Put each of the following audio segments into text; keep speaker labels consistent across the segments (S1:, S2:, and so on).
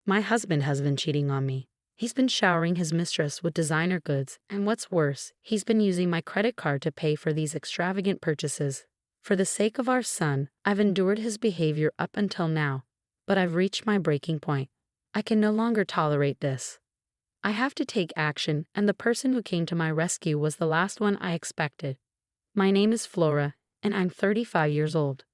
S1: My husband has been cheating on me. He's been showering his mistress with designer goods, and what's worse, he's been using my credit card to pay for these extravagant purchases. For the sake of our son, I've endured his behavior up until now, but I've reached my breaking point. I can no longer tolerate this. I have to take action, and the person who came to my rescue was the last one I expected. My name is Flora, and I'm 35 years old.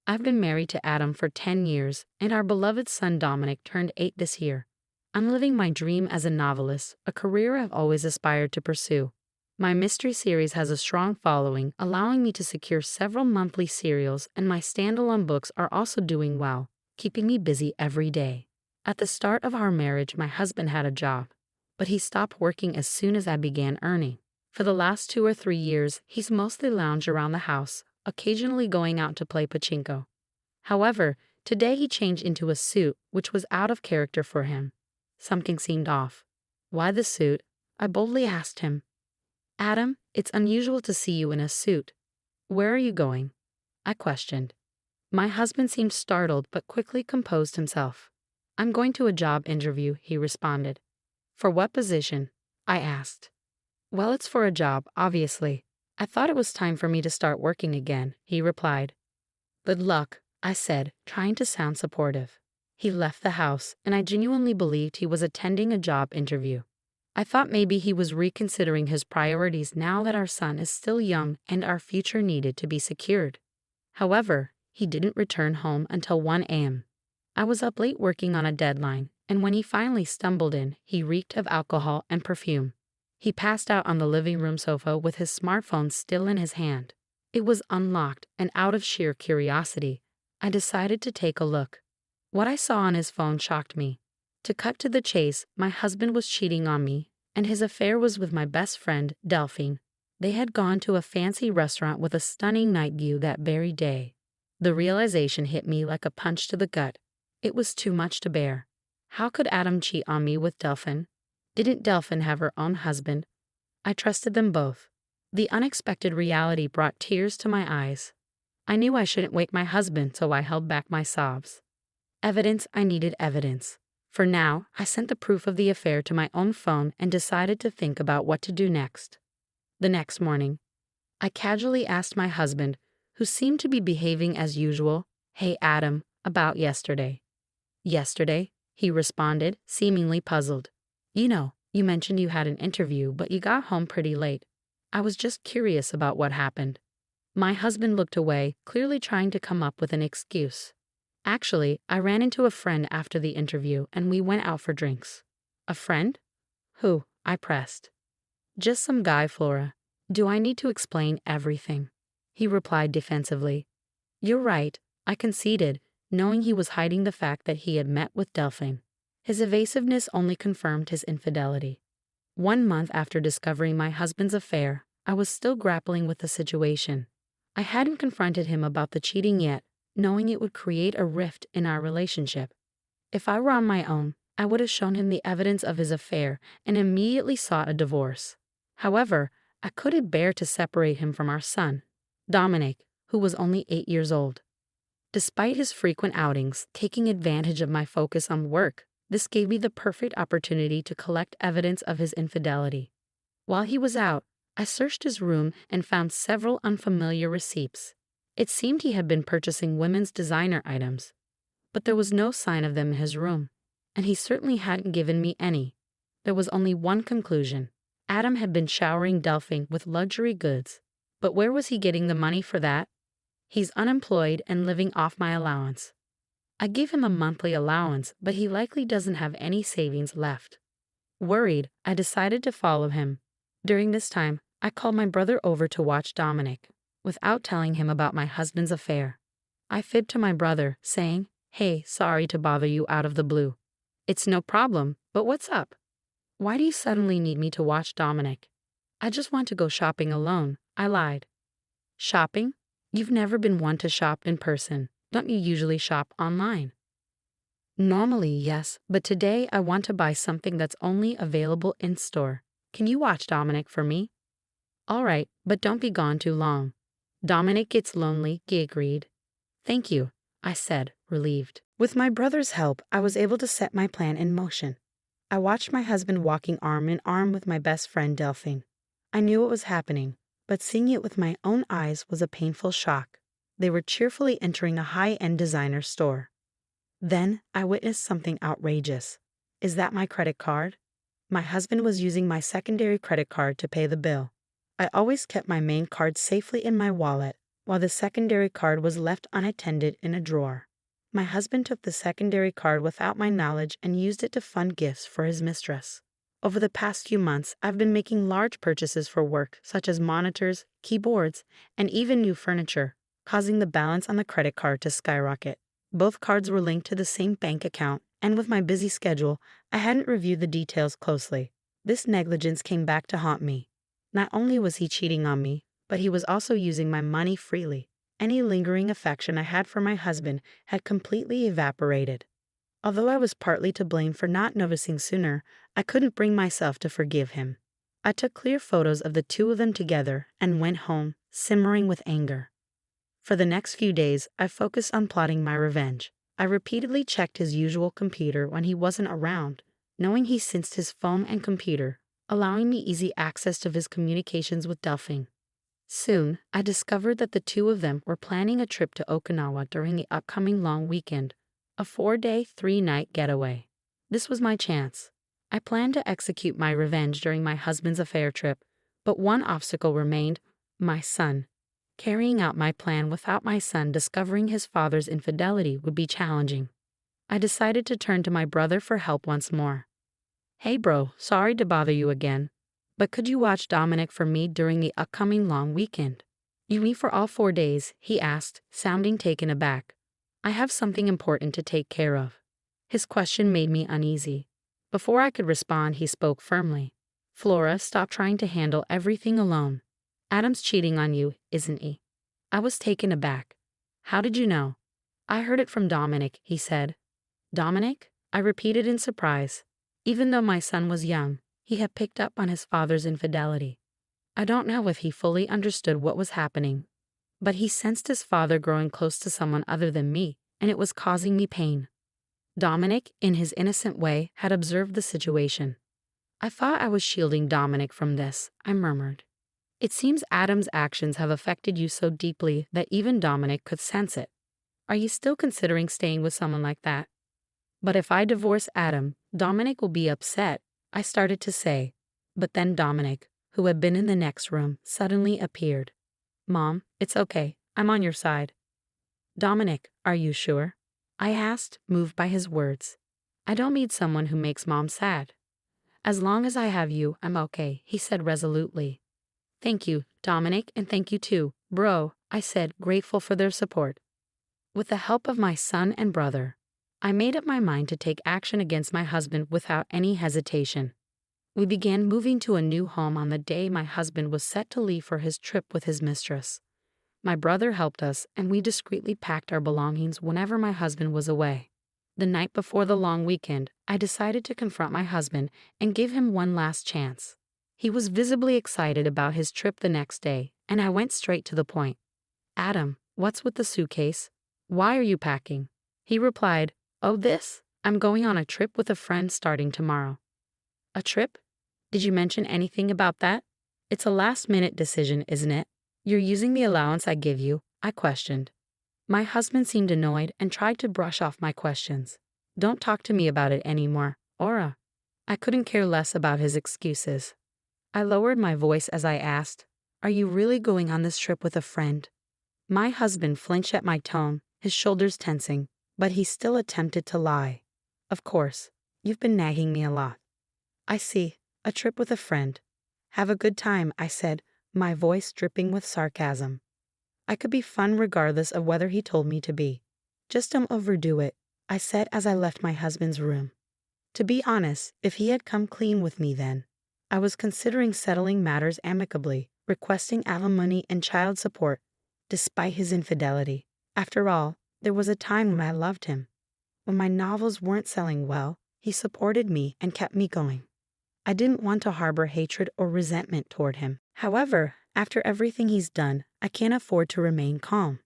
S1: I've been married to Adam for 10 years, and our beloved son Dominic turned 8 this year. I'm living my dream as a novelist, a career I've always aspired to pursue. My mystery series has a strong following, allowing me to secure several monthly serials, and my standalone books are also doing well, keeping me busy every day. At the start of our marriage, my husband had a job, but he stopped working as soon as I began earning. For the last 2 or 3 years, he's mostly lounged around the house, occasionally going out to play pachinko. However, today he changed into a suit, which was out of character for him. Something seemed off. Why the suit? I boldly asked him. Adam, it's unusual to see you in a suit. Where are you going? I questioned. My husband seemed startled but quickly composed himself. I'm going to a job interview, he responded. For what position? I asked. Well, it's for a job, obviously. I thought it was time for me to start working again, he replied. Good luck, I said, trying to sound supportive. He left the house, and I genuinely believed he was attending a job interview. I thought maybe he was reconsidering his priorities now that our son is still young and our future needed to be secured. However, he didn't return home until 1 a.m. I was up late working on a deadline, and when he finally stumbled in, he reeked of alcohol and perfume. He passed out on the living room sofa with his smartphone still in his hand. It was unlocked, and out of sheer curiosity, I decided to take a look. What I saw on his phone shocked me. To cut to the chase, my husband was cheating on me, and his affair was with my best friend, Delphine. They had gone to a fancy restaurant with a stunning night view that very day. The realization hit me like a punch to the gut. It was too much to bear. How could Adam cheat on me with Delphine? Didn't Delphine have her own husband? I trusted them both. The unexpected reality brought tears to my eyes. I knew I shouldn't wake my husband, so I held back my sobs. I needed evidence. For now, I sent the proof of the affair to my own phone and decided to think about what to do next. The next morning, I casually asked my husband, who seemed to be behaving as usual, "Hey Adam, about yesterday." "Yesterday?" he responded, seemingly puzzled. You mentioned you had an interview, but you got home pretty late. I was just curious about what happened." My husband looked away, clearly trying to come up with an excuse. "Actually, I ran into a friend after the interview and we went out for drinks." "A friend? Who?" I pressed. "Just some guy, Flora. Do I need to explain everything?" He replied defensively. "You're right," I conceded, knowing he was hiding the fact that he had met with Delphine. His evasiveness only confirmed his infidelity. 1 month after discovering my husband's affair, I was still grappling with the situation. I hadn't confronted him about the cheating yet, knowing it would create a rift in our relationship. If I were on my own, I would have shown him the evidence of his affair and immediately sought a divorce. However, I couldn't bear to separate him from our son, Dominic, who was only 8 years old. Despite his frequent outings, taking advantage of my focus on work, this gave me the perfect opportunity to collect evidence of his infidelity. While he was out, I searched his room and found several unfamiliar receipts. It seemed he had been purchasing women's designer items, but there was no sign of them in his room, and he certainly hadn't given me any. There was only one conclusion. Adam had been showering Delphine with luxury goods, but where was he getting the money for that? He's unemployed and living off my allowance. I give him a monthly allowance, but he likely doesn't have any savings left. Worried, I decided to follow him. During this time, I called my brother over to watch Dominic, without telling him about my husband's affair. I fibbed to my brother, saying, "Hey, sorry to bother you out of the blue." "It's no problem, but what's up? Why do you suddenly need me to watch Dominic?" "I just want to go shopping alone," I lied. "Shopping? You've never been one to shop in person. Don't you usually shop online?" "Normally, yes, but today I want to buy something that's only available in store. Can you watch Dominic for me?" "All right, but don't be gone too long. Dominic gets lonely," he agreed. "Thank you," I said, relieved. With my brother's help, I was able to set my plan in motion. I watched my husband walking arm in arm with my best friend Delphine. I knew what was happening, but seeing it with my own eyes was a painful shock. They were cheerfully entering a high-end designer store. Then I witnessed something outrageous. Is that my credit card? My husband was using my secondary credit card to pay the bill. I always kept my main card safely in my wallet, while the secondary card was left unattended in a drawer. My husband took the secondary card without my knowledge and used it to fund gifts for his mistress. Over the past few months, I've been making large purchases for work, such as monitors, keyboards, and even new furniture, causing the balance on the credit card to skyrocket. Both cards were linked to the same bank account, and with my busy schedule, I hadn't reviewed the details closely. This negligence came back to haunt me. Not only was he cheating on me, but he was also using my money freely. Any lingering affection I had for my husband had completely evaporated. Although I was partly to blame for not noticing sooner, I couldn't bring myself to forgive him. I took clear photos of the two of them together and went home, simmering with anger. For the next few days, I focused on plotting my revenge. I repeatedly checked his usual computer when he wasn't around, knowing he sensed his phone and computer, allowing me easy access to his communications with Delphine. Soon, I discovered that the two of them were planning a trip to Okinawa during the upcoming long weekend, a 4-day, 3-night getaway. This was my chance. I planned to execute my revenge during my husband's affair trip, but one obstacle remained: my son. Carrying out my plan without my son discovering his father's infidelity would be challenging. I decided to turn to my brother for help once more. Hey bro, sorry to bother you again, but could you watch Dominic for me during the upcoming long weekend? You mean for all 4 days? He asked, sounding taken aback. I have something important to take care of. His question made me uneasy. Before I could respond, he spoke firmly. Flora, stop trying to handle everything alone. Adam's cheating on you, isn't he? I was taken aback. How did you know? I heard it from Dominic, he said. Dominic? I repeated in surprise. Even though my son was young, he had picked up on his father's infidelity. I don't know if he fully understood what was happening, but he sensed his father growing close to someone other than me, and it was causing me pain. Dominic, in his innocent way, had observed the situation. I thought I was shielding Dominic from this, I murmured. It seems Adam's actions have affected you so deeply that even Dominic could sense it. Are you still considering staying with someone like that? But if I divorce Adam, Dominic will be upset, I started to say. But then Dominic, who had been in the next room, suddenly appeared. Mom, it's okay. I'm on your side. Dominic, are you sure? I asked, moved by his words. I don't need someone who makes Mom sad. As long as I have you, I'm okay, he said resolutely. Thank you, Dominic, and thank you too, bro, I said, grateful for their support. With the help of my son and brother, I made up my mind to take action against my husband without any hesitation. We began moving to a new home on the day my husband was set to leave for his trip with his mistress. My brother helped us, and we discreetly packed our belongings whenever my husband was away. The night before the long weekend, I decided to confront my husband and give him one last chance. He was visibly excited about his trip the next day, and I went straight to the point. Adam, what's with the suitcase? Why are you packing? He replied, Oh, this? I'm going on a trip with a friend starting tomorrow. A trip? Did you mention anything about that? It's a last-minute decision, isn't it? You're using the allowance I give you, I questioned. My husband seemed annoyed and tried to brush off my questions. Don't talk to me about it anymore, Aura. I couldn't care less about his excuses. I lowered my voice as I asked, Are you really going on this trip with a friend? My husband flinched at my tone, his shoulders tensing, but he still attempted to lie. Of course, you've been nagging me a lot. I see, a trip with a friend. Have a good time, I said, my voice dripping with sarcasm. I could be fun regardless of whether he told me to be. Just don't overdo it, I said as I left my husband's room. To be honest, if he had come clean with me then, I was considering settling matters amicably, requesting alimony and child support, despite his infidelity. After all, there was a time when I loved him. When my novels weren't selling well, he supported me and kept me going. I didn't want to harbor hatred or resentment toward him. However, after everything he's done, I can't afford to remain calm.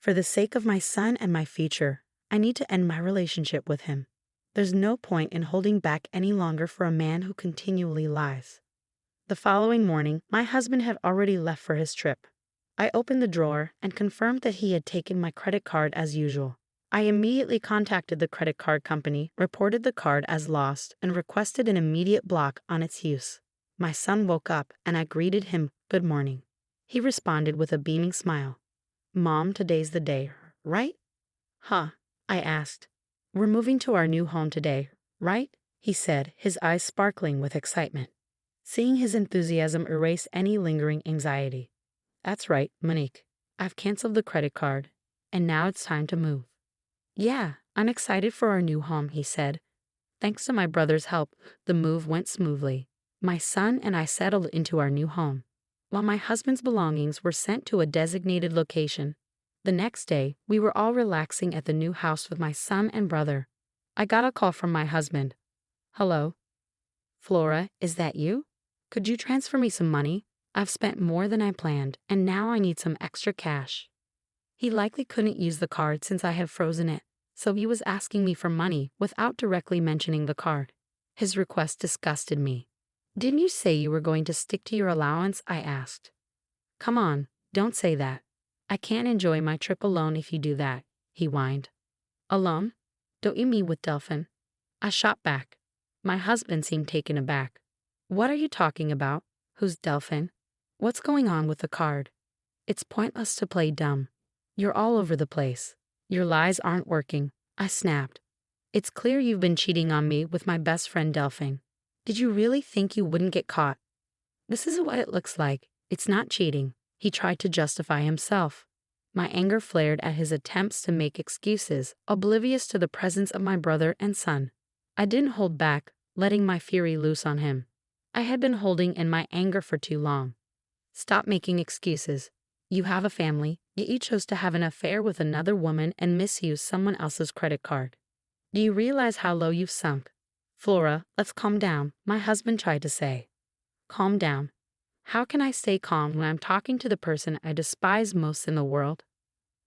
S1: For the sake of my son and my future, I need to end my relationship with him. There's no point in holding back any longer for a man who continually lies. The following morning, my husband had already left for his trip. I opened the drawer and confirmed that he had taken my credit card as usual. I immediately contacted the credit card company, reported the card as lost, and requested an immediate block on its use. My son woke up and I greeted him, "Good morning." He responded with a beaming smile. "Mom, today's the day, right?" "Huh?" I asked. "We're moving to our new home today, right?" he said, his eyes sparkling with excitement. Seeing his enthusiasm erase any lingering anxiety. "That's right, Monique. I've canceled the credit card, and now it's time to move." "Yeah, I'm excited for our new home," he said. Thanks to my brother's help, the move went smoothly. My son and I settled into our new home, while my husband's belongings were sent to a designated location. The next day, we were all relaxing at the new house with my son and brother. I got a call from my husband. "Hello? Flora, is that you? Could you transfer me some money? I've spent more than I planned, and now I need some extra cash." He likely couldn't use the card since I had frozen it, so he was asking me for money without directly mentioning the card. His request disgusted me. "Didn't you say you were going to stick to your allowance?" I asked. "Come on, don't say that. I can't enjoy my trip alone if you do that," he whined. "Alone? Don't you meet with Delphin?" I shot back. My husband seemed taken aback. "What are you talking about? Who's Delphin? What's going on with the card? It's pointless to play dumb. You're all over the place. Your lies aren't working," I snapped. "It's clear you've been cheating on me with my best friend Delphine. Did you really think you wouldn't get caught?" "This is what it looks like. It's not cheating," he tried to justify himself. My anger flared at his attempts to make excuses, oblivious to the presence of my brother and son. I didn't hold back, letting my fury loose on him. I had been holding in my anger for too long. "Stop making excuses. You have a family, yet you chose to have an affair with another woman and misuse someone else's credit card. Do you realize how low you've sunk?" "Flora, let's calm down," my husband tried to say. "Calm down? How can I stay calm when I'm talking to the person I despise most in the world?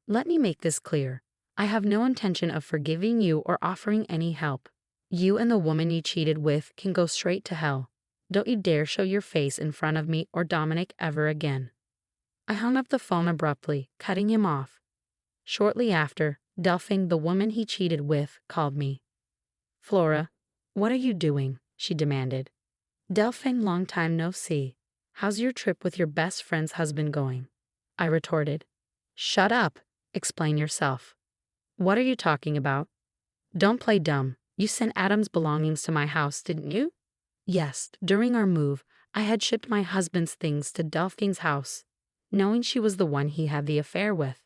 S1: Let me make this clear. I have no intention of forgiving you or offering any help. You and the woman you cheated with can go straight to hell. Don't you dare show your face in front of me or Dominic ever again." I hung up the phone abruptly, cutting him off. Shortly after, Delphine, the woman he cheated with, called me. "Flora, what are you doing?" she demanded. "Delphine, long time no see. How's your trip with your best friend's husband going?" I retorted. "Shut up. Explain yourself." "What are you talking about?" "Don't play dumb. You sent Adam's belongings to my house, didn't you?" "Yes, during our move, I had shipped my husband's things to Delphine's house, knowing she was the one he had the affair with.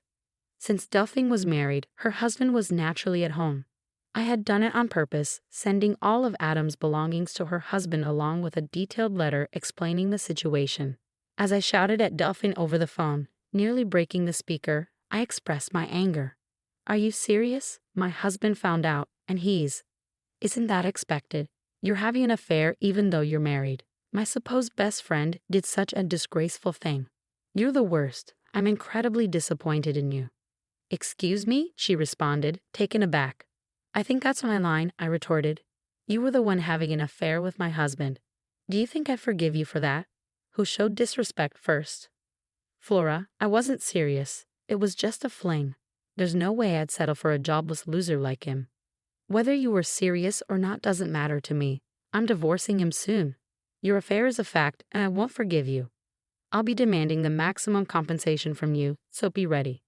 S1: Since Delphine was married, her husband was naturally at home. I had done it on purpose, sending all of Adam's belongings to her husband along with a detailed letter explaining the situation. As I shouted at Delphine over the phone, nearly breaking the speaker, I expressed my anger. "Are you serious? My husband found out, and Isn't that expected? You're having an affair even though you're married. My supposed best friend did such a disgraceful thing. You're the worst. I'm incredibly disappointed in you." "Excuse me?" she responded, taken aback. "I think that's my line," I retorted. "You were the one having an affair with my husband. Do you think I forgive you for that? Who showed disrespect first?" "Flora, I wasn't serious. It was just a fling. There's no way I'd settle for a jobless loser like him. Whether you were serious or not doesn't matter to me. I'm divorcing him soon. Your affair is a fact, and I won't forgive you. I'll be demanding the maximum compensation from you, so be ready."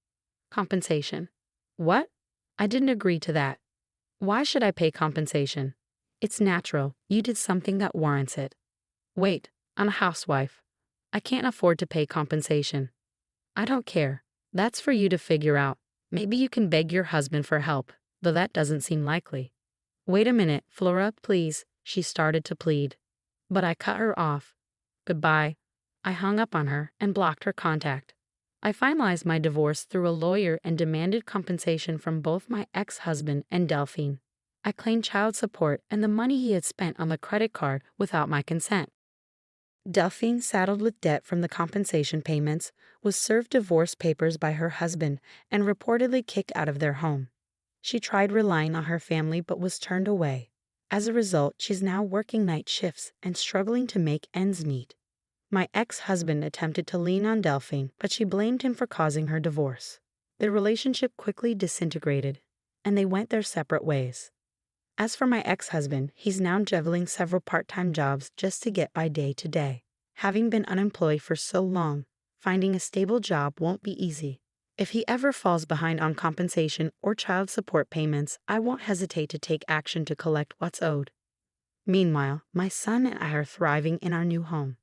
S1: "Compensation? What? I didn't agree to that. Why should I pay compensation? It's natural. You did something that warrants it." "Wait, I'm a housewife. I can't afford to pay compensation." "I don't care. That's for you to figure out. Maybe you can beg your husband for help, though that doesn't seem likely." "Wait a minute, Flora, please," she started to plead. But I cut her off. "Goodbye." I hung up on her and blocked her contact. I finalized my divorce through a lawyer and demanded compensation from both my ex-husband and Delphine. I claimed child support and the money he had spent on the credit card without my consent. Delphine, saddled with debt from the compensation payments, was served divorce papers by her husband and reportedly kicked out of their home. She tried relying on her family but was turned away. As a result, she's now working night shifts and struggling to make ends meet. My ex-husband attempted to lean on Delphine, but she blamed him for causing her divorce. Their relationship quickly disintegrated, and they went their separate ways. As for my ex-husband, he's now juggling several part-time jobs just to get by day to day. Having been unemployed for so long, finding a stable job won't be easy. If he ever falls behind on compensation or child support payments, I won't hesitate to take action to collect what's owed. Meanwhile, my son and I are thriving in our new home.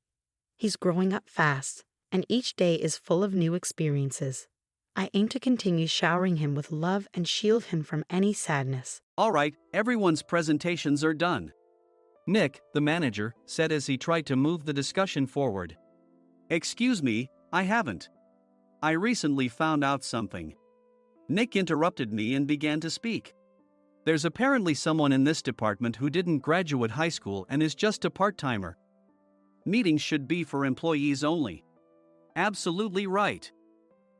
S1: He's growing up fast, and each day is full of new experiences. I aim to continue showering him with love and shield him from any sadness.
S2: All right, everyone's presentations are done. Nick, the manager, said as he tried to move the discussion forward. Excuse me, I haven't. I recently found out something. Nick interrupted me and began to speak. There's apparently someone in this department who didn't graduate high school and is just a part-timer. Meetings should be for employees only. Absolutely right.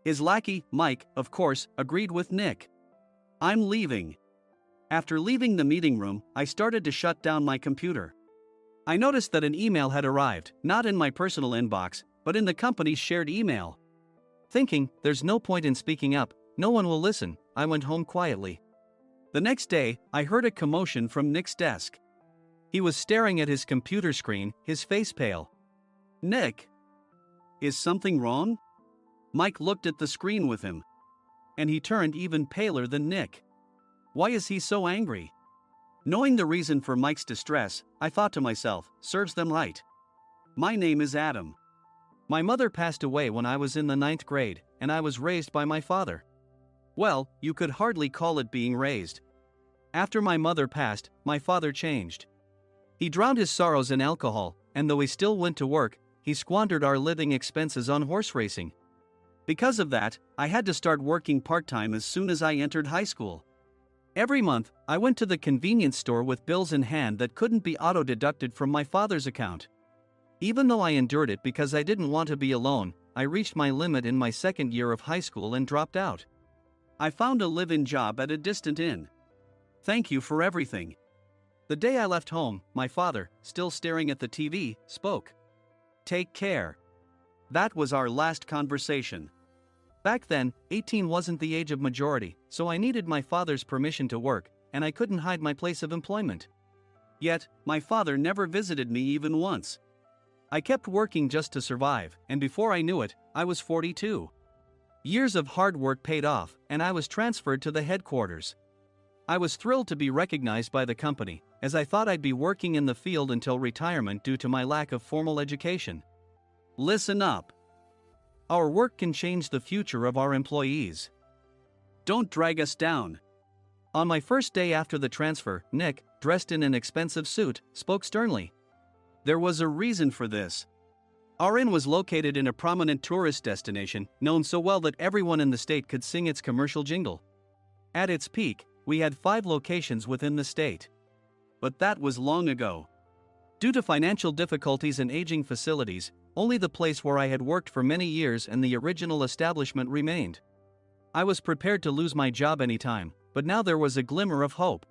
S2: His lackey, Mike, of course, agreed with Nick. I'm leaving. After leaving the meeting room, I started to shut down my computer. I noticed that an email had arrived, not in my personal inbox, but in the company's shared email. Thinking, there's no point in speaking up, no one will listen, I went home quietly. The next day, I heard a commotion from Nick's desk. He was staring at his computer screen, his face pale. Nick! Is something wrong? Mike looked at the screen with him. And he turned even paler than Nick. Why is he so angry? Knowing the reason for Mike's distress, I thought to myself, serves them right. My name is Adam. My mother passed away when I was in the 9th grade, and I was raised by my father. Well, you could hardly call it being raised. After my mother passed, my father changed. He drowned his sorrows in alcohol, and though he still went to work, he squandered our living expenses on horse racing. Because of that, I had to start working part-time as soon as I entered high school. Every month, I went to the convenience store with bills in hand that couldn't be auto-deducted from my father's account. Even though I endured it because I didn't want to be alone, I reached my limit in my second year of high school and dropped out. I found a live-in job at a distant inn. Thank you for everything. The day I left home, my father, still staring at the TV, spoke. Take care. That was our last conversation. Back then, 18 wasn't the age of majority, so I needed my father's permission to work, and I couldn't hide my place of employment. Yet, my father never visited me even once. I kept working just to survive, and before I knew it, I was 42. Years of hard work paid off, and I was transferred to the headquarters. I was thrilled to be recognized by the company, as I thought I'd be working in the field until retirement due to my lack of formal education. Listen up. Our work can change the future of our employees. Don't drag us down. On my first day after the transfer, Nick, dressed in an expensive suit, spoke sternly. There was a reason for this. Our inn was located in a prominent tourist destination, known so well that everyone in the state could sing its commercial jingle. At its peak, we had 5 locations within the state. But that was long ago. Due to financial difficulties and aging facilities, only the place where I had worked for many years and the original establishment remained. I was prepared to lose my job anytime, but now there was a glimmer of hope.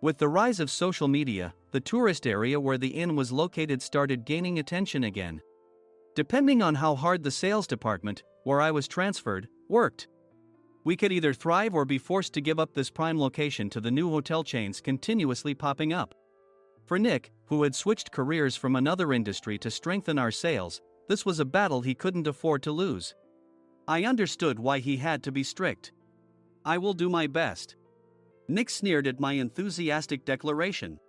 S2: With the rise of social media, the tourist area where the inn was located started gaining attention again. Depending on how hard the sales department, where I was transferred, worked, we could either thrive or be forced to give up this prime location to the new hotel chains continuously popping up. For Nick, who had switched careers from another industry to strengthen our sales, this was a battle he couldn't afford to lose. I understood why he had to be strict. I will do my best. Nick sneered at my enthusiastic declaration.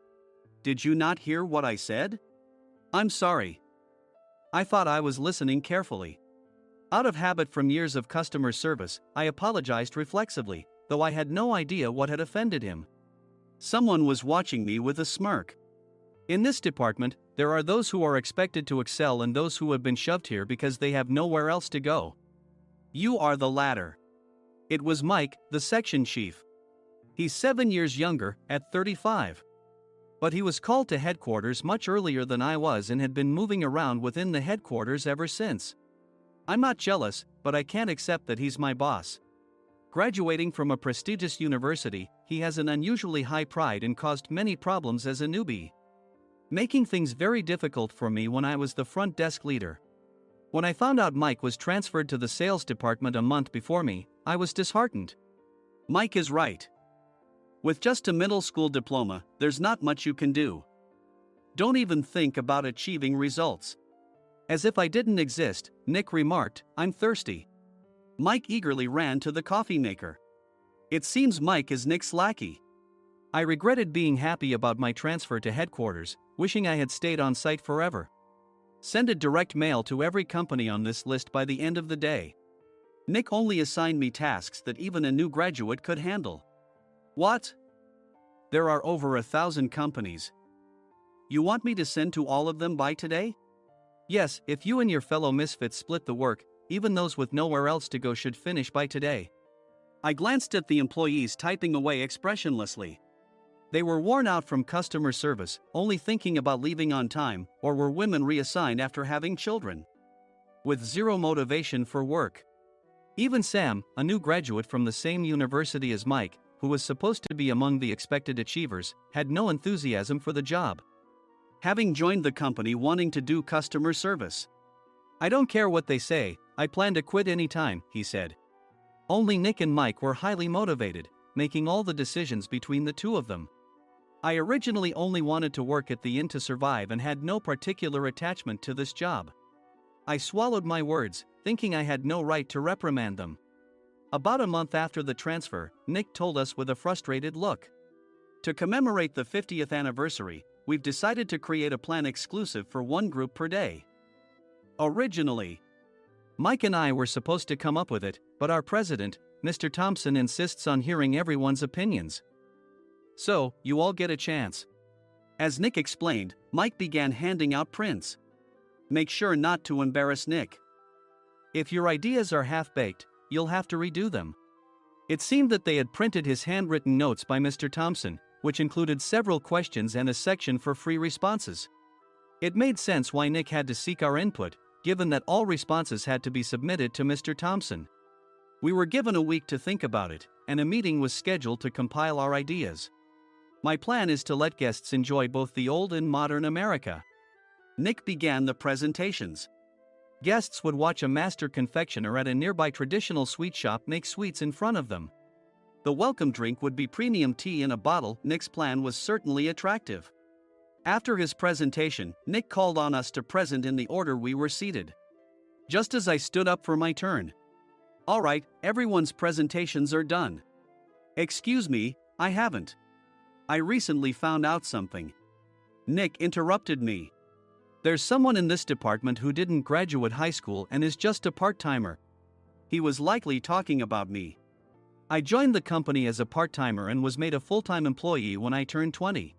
S2: Did you not hear what I said? I'm sorry. I thought I was listening carefully. Out of habit from years of customer service, I apologized reflexively, though I had no idea what had offended him. Someone was watching me with a smirk. In this department, there are those who are expected to excel and those who have been shoved here because they have nowhere else to go. You are the latter. It was Mike, the section chief. He's 7 years younger, at 35. But he was called to headquarters much earlier than I was and had been moving around within the headquarters ever since. I'm not jealous, but I can't accept that he's my boss. Graduating from a prestigious university, he has an unusually high pride and caused many problems as a newbie, making things very difficult for me when I was the front desk leader. When I found out Mike was transferred to the sales department a month before me, I was disheartened. Mike is right. With just a middle school diploma, there's not much you can do. Don't even think about achieving results. As if I didn't exist, Nick remarked, "I'm thirsty." Mike eagerly ran to the coffee maker. It seems Mike is Nick's lackey. I regretted being happy about my transfer to headquarters, wishing I had stayed on site forever. Send a direct mail to every company on this list by the end of the day. Nick only assigned me tasks that even a new graduate could handle. What? There are over 1,000 companies. You want me to send to all of them by today? Yes, if you and your fellow misfits split the work, even those with nowhere else to go should finish by today. I glanced at the employees typing away expressionlessly. They were worn out from customer service, only thinking about leaving on time, or were women reassigned after having children, with zero motivation for work. Even Sam, a new graduate from the same university as Mike, who was supposed to be among the expected achievers, had no enthusiasm for the job, having joined the company wanting to do customer service. "I don't care what they say, I plan to quit any time," he said. Only Nick and Mike were highly motivated, making all the decisions between the two of them. I originally only wanted to work at the inn to survive and had no particular attachment to this job. I swallowed my words, thinking I had no right to reprimand them. About a month after the transfer, Nick told us with a frustrated look, "To commemorate the 50th anniversary, we've decided to create a plan exclusive for one group per day." Originally, Mike and I were supposed to come up with it, but our president, Mr. Thompson, insists on hearing everyone's opinions. "So, you all get a chance." As Nick explained, Mike began handing out prints. "Make sure not to embarrass Nick. If your ideas are half-baked, you'll have to redo them." It seemed that they had printed his handwritten notes by Mr. Thompson, which included several questions and a section for free responses. It made sense why Nick had to seek our input, given that all responses had to be submitted to Mr. Thompson. We were given a week to think about it, and a meeting was scheduled to compile our ideas. My plan is to let guests enjoy both the old and modern America. Nick began the presentations. Guests would watch a master confectioner at a nearby traditional sweet shop make sweets in front of them. The welcome drink would be premium tea in a bottle. Nick's plan was certainly attractive. After his presentation, Nick called on us to present in the order we were seated. Just as I stood up for my turn. "All right, everyone's presentations are done." "Excuse me, I haven't. I recently found out something." Nick interrupted me. "There's someone in this department who didn't graduate high school and is just a part-timer." He was likely talking about me. I joined the company as a part-timer and was made a full-time employee when I turned 20.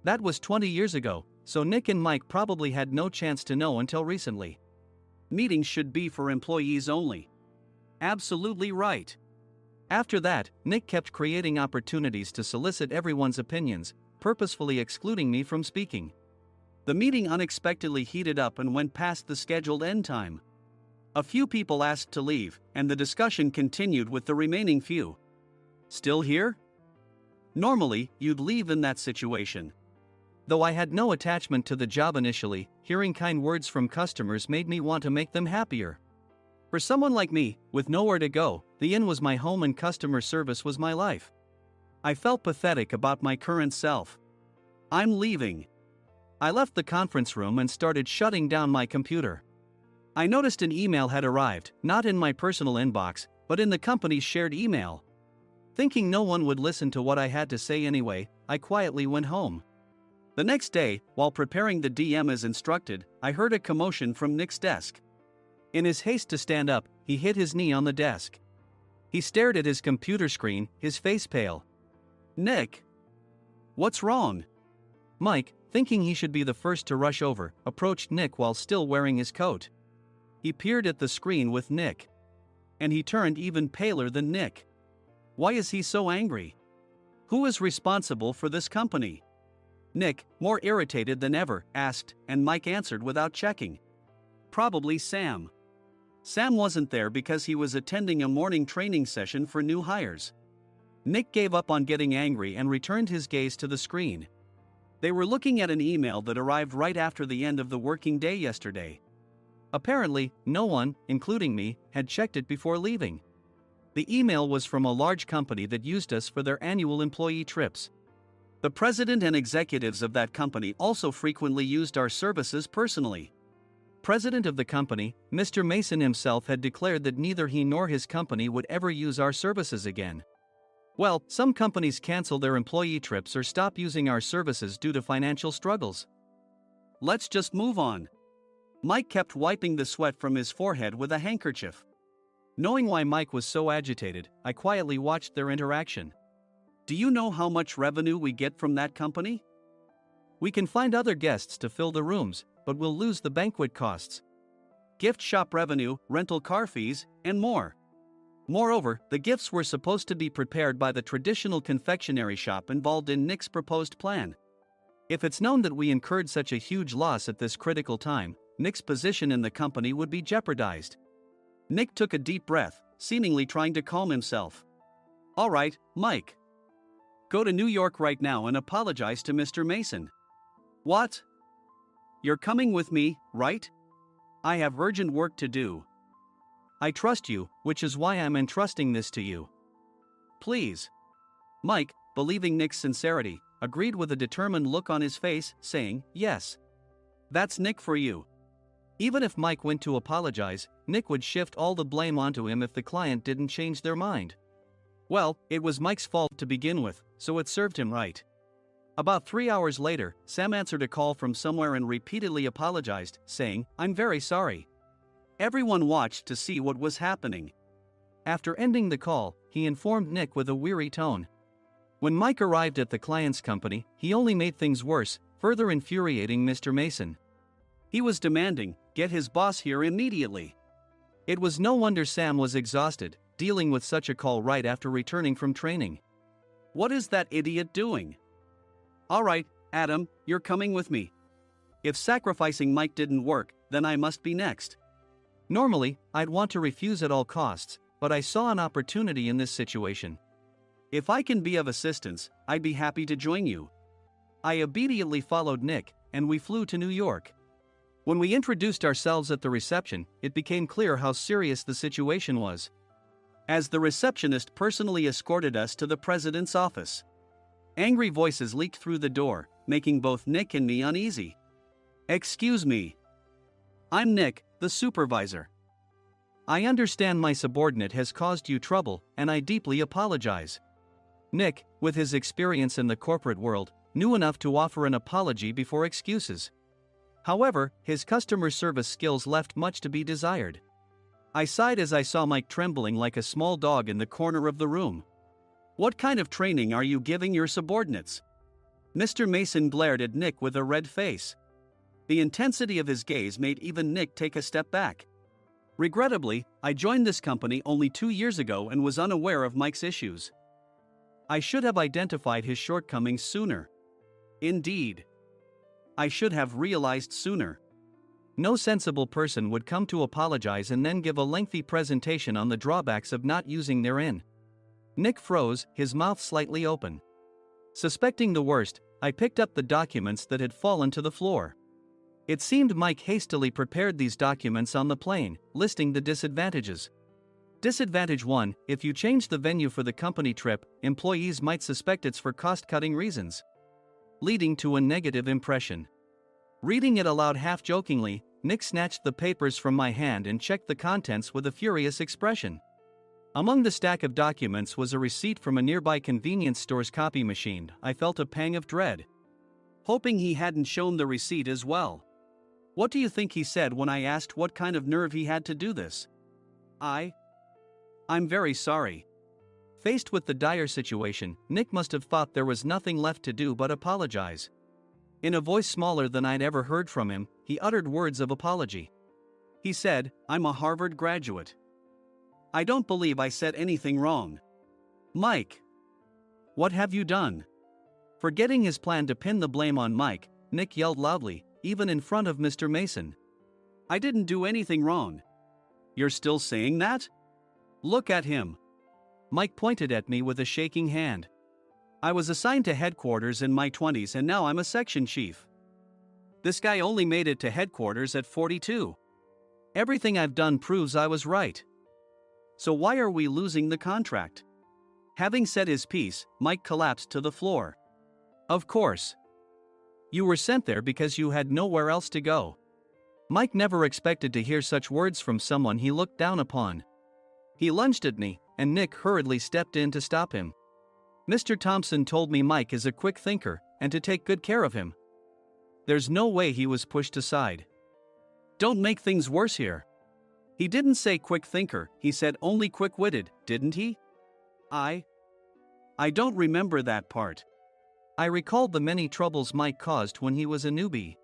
S2: That was 20 years ago, so Nick and Mike probably had no chance to know until recently. Meetings should be for employees only. Absolutely right. After that, Nick kept creating opportunities to solicit everyone's opinions, purposefully excluding me from speaking. The meeting unexpectedly heated up and went past the scheduled end time. A few people asked to leave, and the discussion continued with the remaining few. "Still here?" Normally, you'd leave in that situation. Though I had no attachment to the job initially, hearing kind words from customers made me want to make them happier. For someone like me, with nowhere to go, the inn was my home and customer service was my life. I felt pathetic about my current self. "I'm leaving." I left the conference room and started shutting down my computer. I noticed an email had arrived, not in my personal inbox, but in the company's shared email. Thinking no one would listen to what I had to say anyway, I quietly went home. The next day, while preparing the DM as instructed, I heard a commotion from Nick's desk. In his haste to stand up, he hit his knee on the desk. He stared at his computer screen, his face pale. "Nick, what's wrong?" Mike, thinking he should be the first to rush over, approached Nick while still wearing his coat. He peered at the screen with Nick. And he turned even paler than Nick. Why is he so angry? Who is responsible for this company? Nick, more irritated than ever, asked, and Mike answered without checking. "Probably Sam." Sam wasn't there because he was attending a morning training session for new hires. Nick gave up on getting angry and returned his gaze to the screen. They were looking at an email that arrived right after the end of the working day yesterday. Apparently, no one, including me, had checked it before leaving. The email was from a large company that used us for their annual employee trips. The president and executives of that company also frequently used our services personally. President of the company, Mr. Mason himself, had declared that neither he nor his company would ever use our services again. Well, some companies cancel their employee trips or stop using our services due to financial struggles. Let's just move on. Mike kept wiping the sweat from his forehead with a handkerchief. Knowing why Mike was so agitated, I quietly watched their interaction. Do you know how much revenue we get from that company? We can find other guests to fill the rooms, but we'll lose the banquet costs, gift shop revenue, rental car fees, and more. Moreover, the gifts were supposed to be prepared by the traditional confectionery shop involved in Nick's proposed plan. If it's known that we incurred such a huge loss at this critical time, Nick's position in the company would be jeopardized. Nick took a deep breath, seemingly trying to calm himself. All right, Mike. Go to New York right now and apologize to Mr. Mason. What? You're coming with me, right? I have urgent work to do. I trust you, which is why I'm entrusting this to you. Please. Mike, believing Nick's sincerity, agreed with a determined look on his face, saying, yes. That's Nick for you. Even if Mike went to apologize, Nick would shift all the blame onto him if the client didn't change their mind. Well, it was Mike's fault to begin with, so it served him right. About 3 hours later, Sam answered a call from somewhere and repeatedly apologized, saying, I'm very sorry. Everyone watched to see what was happening. After ending the call, he informed Nick with a weary tone. When Mike arrived at the client's company, he only made things worse, further infuriating Mr. Mason. He was demanding, get his boss here immediately. It was no wonder Sam was exhausted, dealing with such a call right after returning from training. What is that idiot doing? All right, Adam, you're coming with me. If sacrificing Mike didn't work, then I must be next. Normally, I'd want to refuse at all costs, but I saw an opportunity in this situation. If I can be of assistance, I'd be happy to join you. I obediently followed Nick, and we flew to New York. When we introduced ourselves at the reception, it became clear how serious the situation was, as the receptionist personally escorted us to the president's office. Angry voices leaked through the door, making both Nick and me uneasy. Excuse me. I'm Nick, the supervisor. I understand my subordinate has caused you trouble, and I deeply apologize. Nick, with his experience in the corporate world, knew enough to offer an apology before excuses. However, his customer service skills left much to be desired. I sighed as I saw Mike trembling like a small dog in the corner of the room. What kind of training are you giving your subordinates? Mr. Mason glared at Nick with a red face. The intensity of his gaze made even Nick take a step back. Regrettably, I joined this company only 2 years ago and was unaware of Mike's issues. I should have identified his shortcomings sooner. Indeed. I should have realized sooner. No sensible person would come to apologize and then give a lengthy presentation on the drawbacks of not using their in. Nick froze, his mouth slightly open. Suspecting the worst, I picked up the documents that had fallen to the floor. It seemed Mike hastily prepared these documents on the plane, listing the disadvantages. Disadvantage 1: if you change the venue for the company trip, employees might suspect it's for cost-cutting reasons, leading to a negative impression. Reading it aloud half-jokingly, Nick snatched the papers from my hand and checked the contents with a furious expression. Among the stack of documents was a receipt from a nearby convenience store's copy machine. I felt a pang of dread, hoping he hadn't shown the receipt as well. What do you think he said when I asked what kind of nerve he had to do this? I'm very sorry. Faced with the dire situation, Nick must have thought there was nothing left to do but apologize. In a voice smaller than I'd ever heard from him, he uttered words of apology. He said, I'm a Harvard graduate. I don't believe I said anything wrong. Mike, what have you done? Forgetting his plan to pin the blame on Mike, Nick yelled loudly, even in front of Mr. Mason. I didn't do anything wrong. You're still saying that? Look at him. Mike pointed at me with a shaking hand. I was assigned to headquarters in my 20s and now I'm a section chief. This guy only made it to headquarters at 42. Everything I've done proves I was right. So why are we losing the contract? Having said his piece, Mike collapsed to the floor. Of course. You were sent there because you had nowhere else to go. Mike never expected to hear such words from someone he looked down upon. He lunged at me, and Nick hurriedly stepped in to stop him. Mr. Thompson told me Mike is a quick thinker, and to take good care of him. There's no way he was pushed aside. Don't make things worse here. He didn't say quick thinker, he said only quick-witted, didn't he? I don't remember that part. I recalled the many troubles Mike caused when he was a newbie.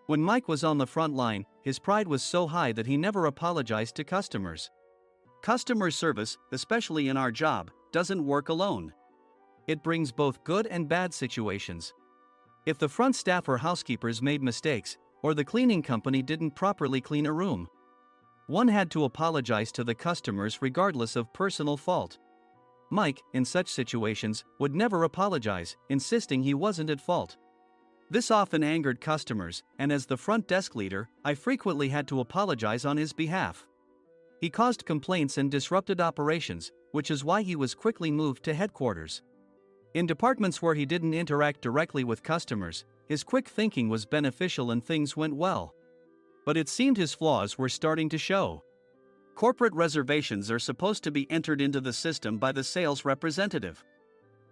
S2: When Mike was on the front line, his pride was so high that he never apologized to customers. Customer service, especially in our job, doesn't work alone. It brings both good and bad situations. If the front staff or housekeepers made mistakes, or the cleaning company didn't properly clean a room, one had to apologize to the customers regardless of personal fault. Mike, in such situations, would never apologize, insisting he wasn't at fault. This often angered customers, and as the front desk leader, I frequently had to apologize on his behalf. He caused complaints and disrupted operations, which is why he was quickly moved to headquarters. In departments where he didn't interact directly with customers, his quick thinking was beneficial and things went well. But it seemed his flaws were starting to show. Corporate reservations are supposed to be entered into the system by the sales representative.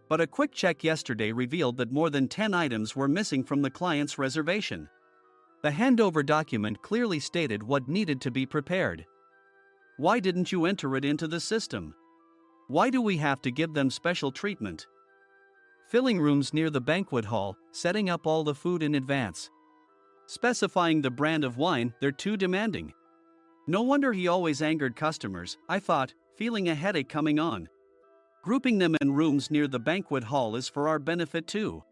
S2: But a quick check yesterday revealed that more than 10 items were missing from the client's reservation. The handover document clearly stated what needed to be prepared. Why didn't you enter it into the system? Why do we have to give them special treatment? Filling rooms near the banquet hall, setting up all the food in advance. Specifying the brand of wine, they're too demanding. No wonder he always angered customers, I thought, feeling a headache coming on. Grouping them in rooms near the banquet hall is for our benefit too.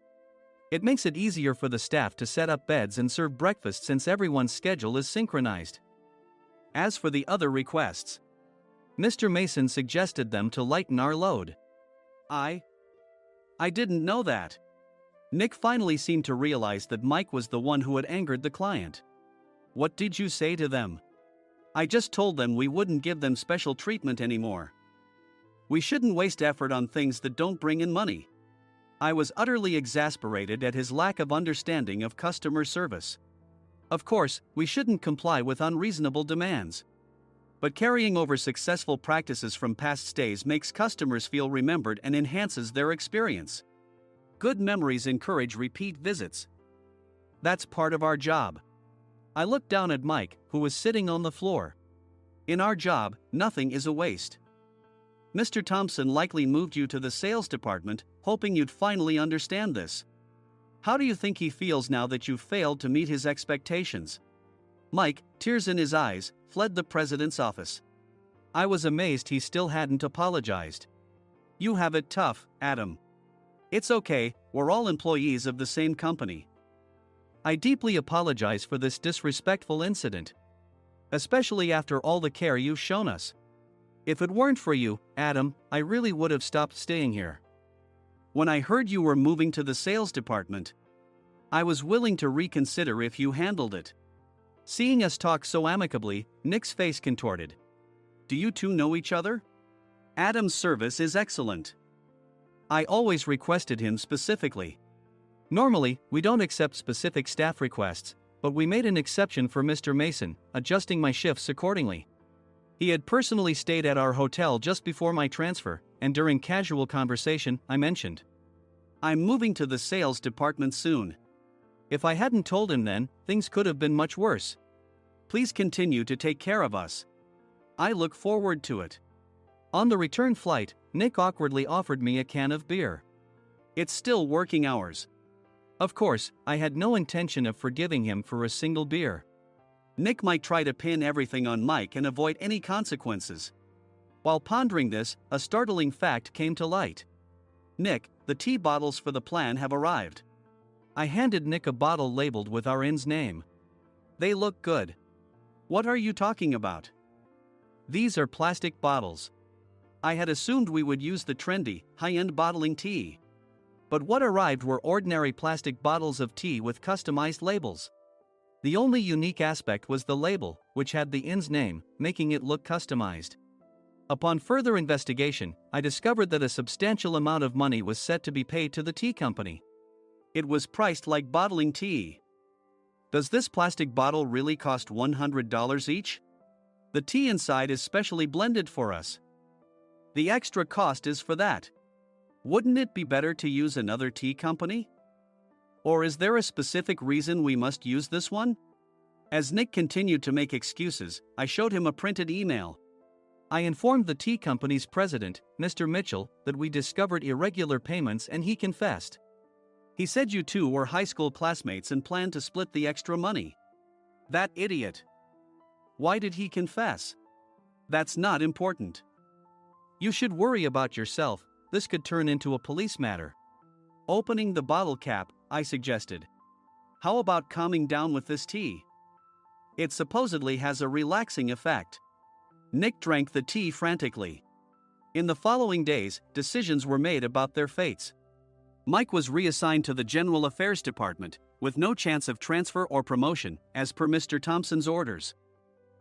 S2: It makes it easier for the staff to set up beds and serve breakfast since everyone's schedule is synchronized. As for the other requests, Mr. Mason suggested them to lighten our load. I didn't know that. Nick finally seemed to realize that Mike was the one who had angered the client. What did you say to them? I just told them we wouldn't give them special treatment anymore. We shouldn't waste effort on things that don't bring in money. I was utterly exasperated at his lack of understanding of customer service. Of course, we shouldn't comply with unreasonable demands. But carrying over successful practices from past stays makes customers feel remembered and enhances their experience. Good memories encourage repeat visits. That's part of our job. I looked down at Mike, who was sitting on the floor. In our job, nothing is a waste. Mr. Thompson likely moved you to the sales department, hoping you'd finally understand this. How do you think he feels now that you failed to meet his expectations? Mike, tears in his eyes, fled the president's office. I was amazed he still hadn't apologized. You have it tough, Adam. It's okay, we're all employees of the same company. I deeply apologize for this disrespectful incident. Especially after all the care you've shown us. If it weren't for you, Adam, I really would have stopped staying here. When I heard you were moving to the sales department, I was willing to reconsider if you handled it. Seeing us talk so amicably, Nick's face contorted. Do you two know each other? Adam's service is excellent. I always requested him specifically. Normally, we don't accept specific staff requests, but we made an exception for Mr. Mason, adjusting my shifts accordingly. He had personally stayed at our hotel just before my transfer, and during casual conversation, I mentioned, I'm moving to the sales department soon. If I hadn't told him then, things could have been much worse. Please continue to take care of us. I look forward to it. On the return flight, Nick awkwardly offered me a can of beer. It's still working hours. Of course, I had no intention of forgiving him for a single beer. Nick might try to pin everything on Mike and avoid any consequences. While pondering this, a startling fact came to light. Nick, the tea bottles for the plan have arrived. I handed Nick a bottle labeled with our inn's name. They look good. What are you talking about? These are plastic bottles. I had assumed we would use the trendy, high-end bottling tea. But what arrived were ordinary plastic bottles of tea with customized labels. The only unique aspect was the label, which had the inn's name, making it look customized. Upon further investigation, I discovered that a substantial amount of money was set to be paid to the tea company. It was priced like bottling tea. Does this plastic bottle really cost $100 each? The tea inside is specially blended for us. The extra cost is for that. Wouldn't it be better to use another tea company? Or is there a specific reason we must use this one? As Nick continued to make excuses, I showed him a printed email. I informed the tea company's president, Mr. Mitchell, that we discovered irregular payments and he confessed. He said you two were high school classmates and planned to split the extra money. That idiot. Why did he confess? That's not important. You should worry about yourself, this could turn into a police matter. Opening the bottle cap, I suggested. How about calming down with this tea? It supposedly has a relaxing effect. Nick drank the tea frantically. In the following days, decisions were made about their fates. Mike was reassigned to the General Affairs Department, with no chance of transfer or promotion, as per Mr. Thompson's orders.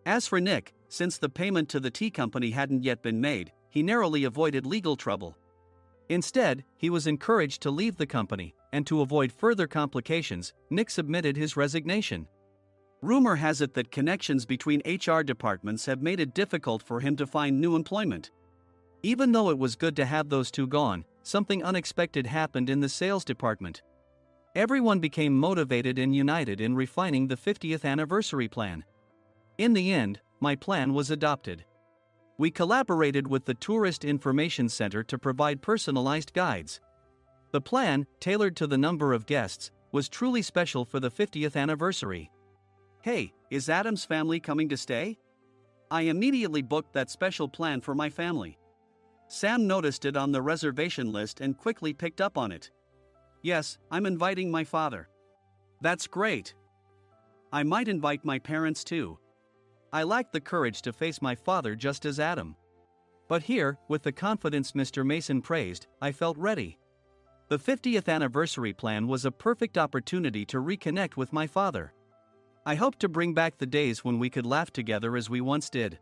S2: As for Nick, since the payment to the tea company hadn't yet been made, he narrowly avoided legal trouble. Instead, he was encouraged to leave the company, and to avoid further complications, Nick submitted his resignation. Rumor has it that connections between HR departments have made it difficult for him to find new employment. Even though it was good to have those two gone, something unexpected happened in the sales department. Everyone became motivated and united in refining the 50th anniversary plan. In the end, my plan was adopted. We collaborated with the Tourist Information Center to provide personalized guides. The plan, tailored to the number of guests, was truly special for the 50th anniversary. Hey, is Adam's family coming to stay? I immediately booked that special plan for my family. Sam noticed it on the reservation list and quickly picked up on it. Yes, I'm inviting my father. That's great. I might invite my parents too. I lacked the courage to face my father just as Adam. But here, with the confidence Mr. Mason praised, I felt ready. The 50th anniversary plan was a perfect opportunity to reconnect with my father. I hoped to bring back the days when we could laugh together as we once did.